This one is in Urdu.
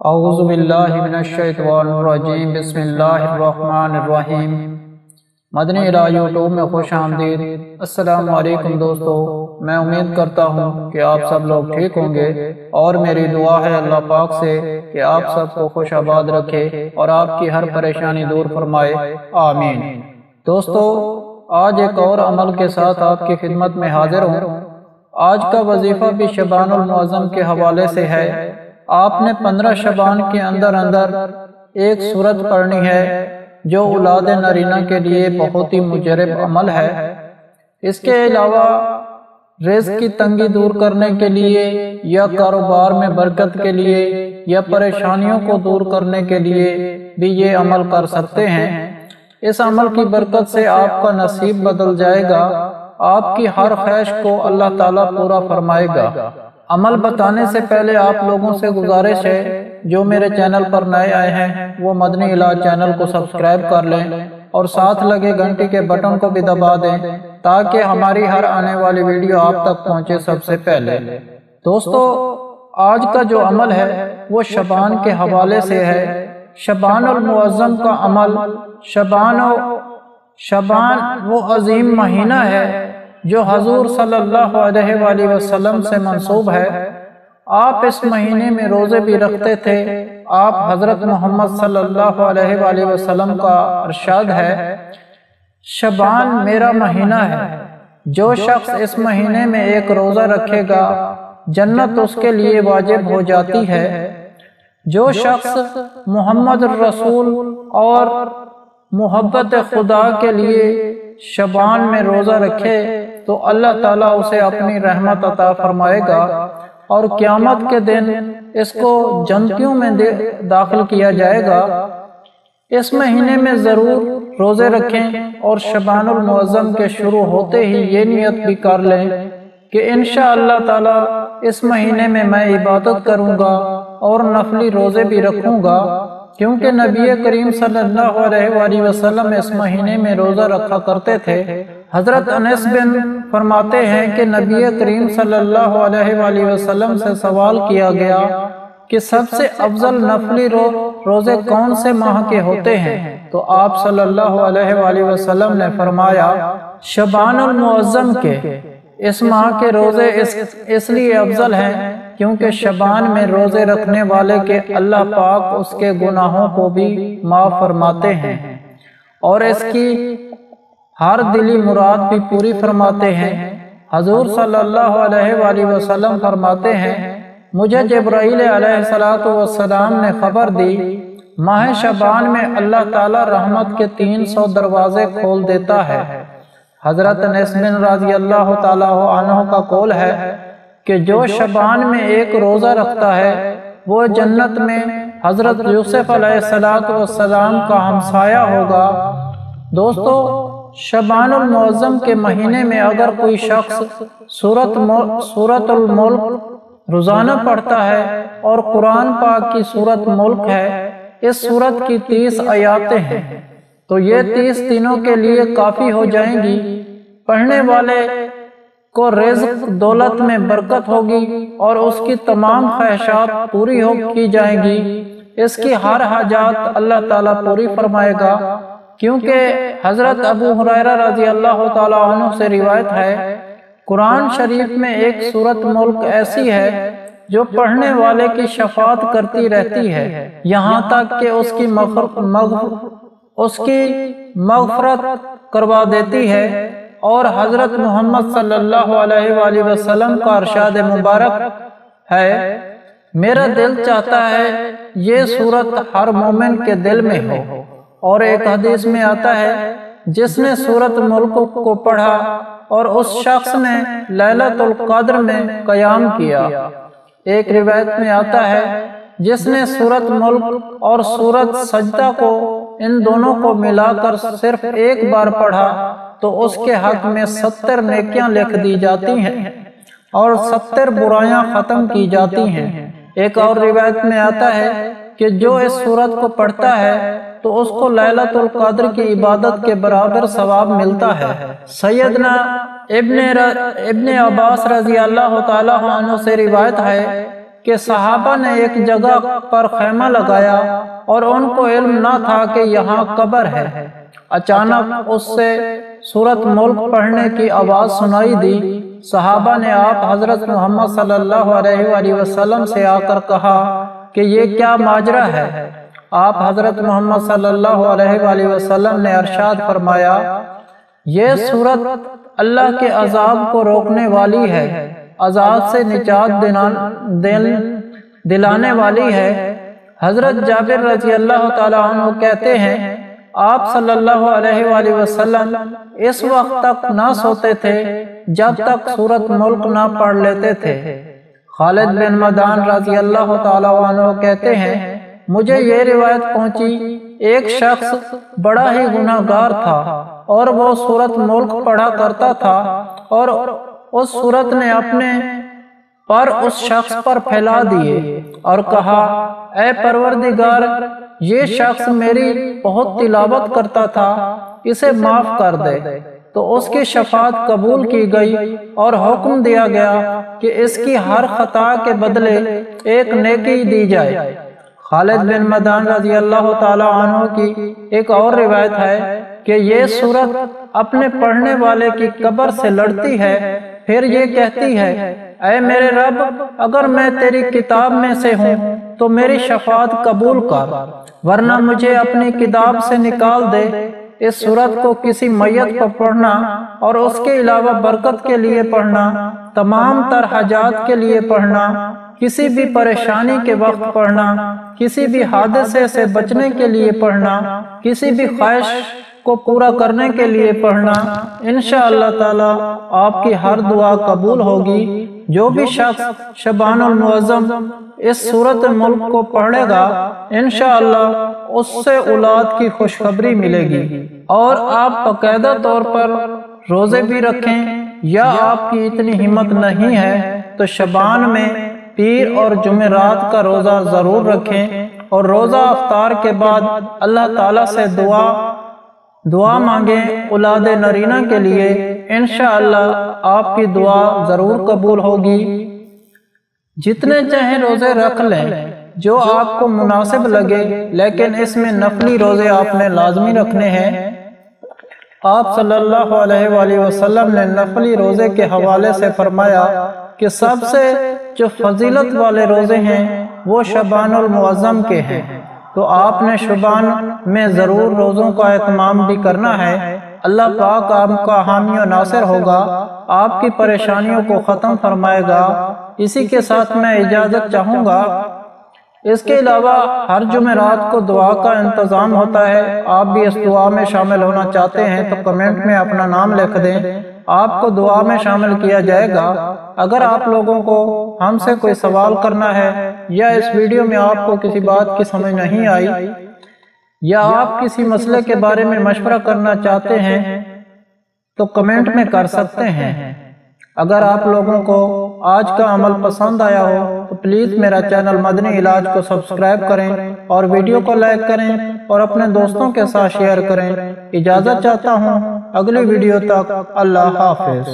اعوذ باللہ من الشیطان الرجیم بسم اللہ الرحمن الرحیم۔ مدنی الہ یوٹیوب میں خوش آمدید۔ السلام علیکم دوستو، میں امید کرتا ہوں کہ آپ سب لوگ ٹھیک ہوں گے، اور میری دعا ہے اللہ پاک سے کہ آپ سب کو خوش آباد رکھے اور آپ کی ہر پریشانی دور فرمائے، آمین۔ دوستو، آج ایک اور عمل کے ساتھ آپ کی خدمت میں حاضر ہوں۔ آج کا وظیفہ بھی شبان المعظم کے حوالے سے ہے۔ آپ نے 15 شبان کے اندر ایک سورت پڑھنی ہے جو اولاد نرینہ کے لیے بہت ہی مجرب عمل ہے۔ اس کے علاوہ رزق کی تنگی دور کرنے کے لیے یا کاروبار میں برکت کے لیے یا پریشانیوں کو دور کرنے کے لیے بھی یہ عمل کر سکتے ہیں۔ اس عمل کی برکت سے آپ کا نصیب بدل جائے گا، آپ کی ہر خواہش کو اللہ تعالیٰ پورا فرمائے گا۔ عمل بتانے سے پہلے آپ لوگوں سے گزارش ہے، جو میرے چینل پر نئے آئے ہیں وہ مدنی الہ چینل کو سبسکرائب کر لیں اور ساتھ لگے گھنٹی کے بٹن کو بھی دبا دیں تاکہ ہماری ہر آنے والی ویڈیو آپ تک پہنچے سب سے پہلے۔ دوستو، آج کا جو عمل ہے وہ شبان کے حوالے سے ہے۔ شبان المعظم کا عمل، شبان وہ عظیم مہینہ ہے جو حضور صلی اللہ علیہ وآلہ وسلم سے منسوب ہے۔ آپ اس مہینے میں روزے بھی رکھتے تھے۔ آپ حضرت محمد صلی اللہ علیہ وآلہ وسلم کا ارشاد ہے، شبان میرا مہینہ ہے، جو شخص اس مہینے میں ایک روزہ رکھے گا جنت اس کے لیے واجب ہو جاتی ہے۔ جو شخص محمد الرسول اور محبت خدا کے لیے شبان میں روزہ رکھے تو اللہ تعالیٰ اسے اپنی رحمت عطا فرمائے گا اور قیامت کے دن اس کو جنتیوں میں داخل کیا جائے گا۔ اس مہینے میں ضرور روزے رکھیں اور شبان المعظم کے شروع ہوتے ہی یہ نیت بھی کر لیں کہ انشاءاللہ تعالیٰ اس مہینے میں عبادت کروں گا اور نفلی روزے بھی رکھوں گا، کیونکہ نبی کریم صلی اللہ علیہ وآلہ وسلم اس مہینے میں روزہ رکھا کرتے تھے۔ حضرت انس بن فرماتے ہیں کہ نبی کریم صلی اللہ علیہ وآلہ وسلم سے سوال کیا گیا کہ سب سے افضل نفلی روزے کون سے ماہ کے ہوتے ہیں؟ تو آپ صلی اللہ علیہ وآلہ وسلم نے فرمایا، شبان المعظم کے۔ اس ماہ کے روزے اس لیے افضل ہیں کیونکہ شبان میں روزے رکھنے والے کے اللہ پاک اس کے گناہوں کو بھی معاف فرماتے ہیں اور اس کی ہر دلی مراد بھی پوری فرماتے ہیں۔ حضور صلی اللہ علیہ وآلہ وسلم فرماتے ہیں، مجھے جبرائیل علیہ السلام نے خبر دی، ماہ شبان میں اللہ تعالی رحمت کے 300 دروازے کھول دیتا ہے۔ حضرت انس بن رضی اللہ تعالیٰ عنہ کا قول ہے کہ جو شبان میں ایک روزہ رکھتا ہے وہ جنت میں حضرت یوسف علیہ السلام کا ہمسایہ ہوگا۔ دوستو، شبان المعظم کے مہینے میں اگر کوئی شخص سورۃ الملک روزانہ پڑھتا ہے اور قرآن پاک کی سورۃ ملک ہے، اس سورت کی 30 آیاتیں ہیں، تو یہ 30 دنوں کے لیے کافی ہو جائیں گی۔ پڑھنے والے کو رزق دولت میں برکت ہوگی اور اس کی تمام خواہشات پوری کی جائیں گی۔ اس کی ہر حاجات اللہ تعالیٰ پوری فرمائے گا، کیونکہ حضرت ابو ہریرہ رضی اللہ تعالیٰ عنہ سے روایت ہے، قرآن شریف میں ایک سورت ملک ایسی ہے جو پڑھنے والے کی شفاعت کرتی رہتی ہے یہاں تک کہ اس کی مغفرت کروا دیتی ہے۔ اور حضرت محمد صلی اللہ علیہ وآلہ وسلم کا ارشاد مبارک ہے، میرا دل چاہتا ہے یہ سورت ہر مومن کے دل میں ہو۔ اور ایک حدیث میں آتا ہے، جس نے سورت ملک کو پڑھا اور اس شخص نے لیلۃ القدر میں قیام کیا۔ ایک روایت میں آتا ہے، جس نے سورت ملک اور سورت سجدہ کو ان دونوں کو ملا کر صرف ایک بار پڑھا تو اس کے حق میں 70 نیکیاں لکھ دی جاتی ہیں اور 70 برائیاں ختم کی جاتی ہیں۔ ایک اور روایت میں آتا ہے کہ جو اس سورت کو پڑھتا ہے تو اس کو لیلۃ القدر کی عبادت کے برابر ثواب ملتا ہے۔ سیدنا ابن عباس رضی اللہ تعالیٰ عنہ سے روایت ہے کہ صحابہ نے ایک جگہ پر خیمہ لگایا اور ان کو علم نہ تھا کہ یہاں قبر ہے۔ اچانک اس سے سورۃ ملک پڑھنے کی آواز سنائی دی۔ صحابہ نے آپ حضرت محمد صلی اللہ علیہ وآلہ وسلم سے آ کر کہا کہ یہ کیا ماجرا ہے؟ آپ حضرت محمد صلی اللہ علیہ وآلہ وسلم نے ارشاد فرمایا، یہ سورت اللہ کے عذاب کو روکنے والی ہے، عذاب سے نجات دلانے والی ہے۔ حضرت جابر رضی اللہ تعالیٰ عنہ کہتے ہیں، آپ صلی اللہ علیہ وآلہ وسلم اس وقت تک نہ سوتے تھے جب تک سورۃ ملک نہ پڑھ لیتے تھے۔ خالد بن مدان رضی اللہ تعالیٰ عنہ کہتے ہیں، مجھے یہ روایت پہنچی، ایک شخص بڑا ہی گناہگار تھا اور وہ سورۃ ملک پڑھا کرتا تھا، اور اس سورت نے اپنے پر اس شخص پر پھیلا دیے اور کہا، اے پروردگار، یہ شخص میری بہت تلاوت کرتا تھا، اسے معاف کر دے۔ تو اس کی شفاعت قبول کی گئی اور حکم دیا گیا کہ اس کی ہر خطا کے بدلے ایک نیکی دی جائے۔ خالد بن مدان رضی اللہ تعالیٰ عنہ کی ایک اور روایت ہے کہ یہ سورت اپنے پڑھنے والے کی قبر سے لڑتی ہے، پھر یہ کہتی ہے، اے میرے رب، اگر میں تیری کتاب میں سے ہوں تو میری شفاعت قبول کر، ورنہ مجھے اپنی کتاب سے نکال دے۔ اس سورت کو کسی میت پر پڑھنا اور اس کے علاوہ برکت کے لیے پڑھنا، تمام تر حاجات کے لیے پڑھنا، کسی بھی پریشانی کے وقت پڑھنا، کسی بھی حادثے سے بچنے کے لیے پڑھنا، کسی بھی خواہش کو پورا کرنے کے لیے پڑھنا، انشاءاللہ تعالی آپ کی ہر دعا قبول ہوگی۔ جو بھی شخص شعبان المعظم اس سورۃ ملک کو پڑھے گا، انشاءاللہ اس سے اولاد کی خوشخبری ملے گی۔ اور آپ باقاعدہ طور پر روزے بھی رکھیں، یا آپ کی اتنی ہمت نہیں ہے تو شعبان میں پیر اور جمعرات کا روزہ ضرور رکھیں، اور روزہ افطار کے بعد اللہ تعالیٰ سے دعا مانگیں اولاد نرینہ کے لیے، انشاءاللہ آپ کی دعا ضرور قبول ہوگی۔ جتنے چاہیں روزے رکھ لیں جو آپ کو مناسب لگے، لیکن اس میں نفلی روزے آپ نے لازمی رکھنے ہیں۔ آپ صلی اللہ علیہ وآلہ وسلم نے نفلی روزے کے حوالے سے فرمایا کہ سب سے جو فضیلت والے روزے ہیں وہ شعبان المعظم کے ہیں، تو آپ نے شعبان میں ضرور روزوں کا اہتمام بھی کرنا ہے۔ اللہ پاک آپ کا حامی و ناصر ہوگا، آپ کی پریشانیوں کو ختم فرمائے گا۔ اسی کے ساتھ میں اجازت چاہوں گا۔ اس کے علاوہ ہر جمعرات کو دعا کا انتظام ہوتا ہے، آپ بھی اس دعا میں شامل ہونا چاہتے ہیں تو کمنٹ میں اپنا نام لکھ دیں، آپ کو دعا میں شامل کیا جائے گا۔ اگر آپ لوگوں کو ہم سے کوئی سوال کرنا ہے، یا اس ویڈیو میں آپ کو کسی بات کی سمجھ نہیں آئی، یا آپ کسی مسئلے کے بارے میں مشورہ کرنا چاہتے ہیں تو کمنٹ میں کر سکتے ہیں۔ اگر آپ لوگوں کو آج کا عمل پسند آیا ہو تو پلیز میرا چینل مدنی علاج کو سبسکرائب کریں اور ویڈیو کو لائک کریں اور اپنے دوستوں کے ساتھ شیئر کریں۔ اجازت چاہتا ہوں، اگلی ویڈیو تک اللہ حافظ۔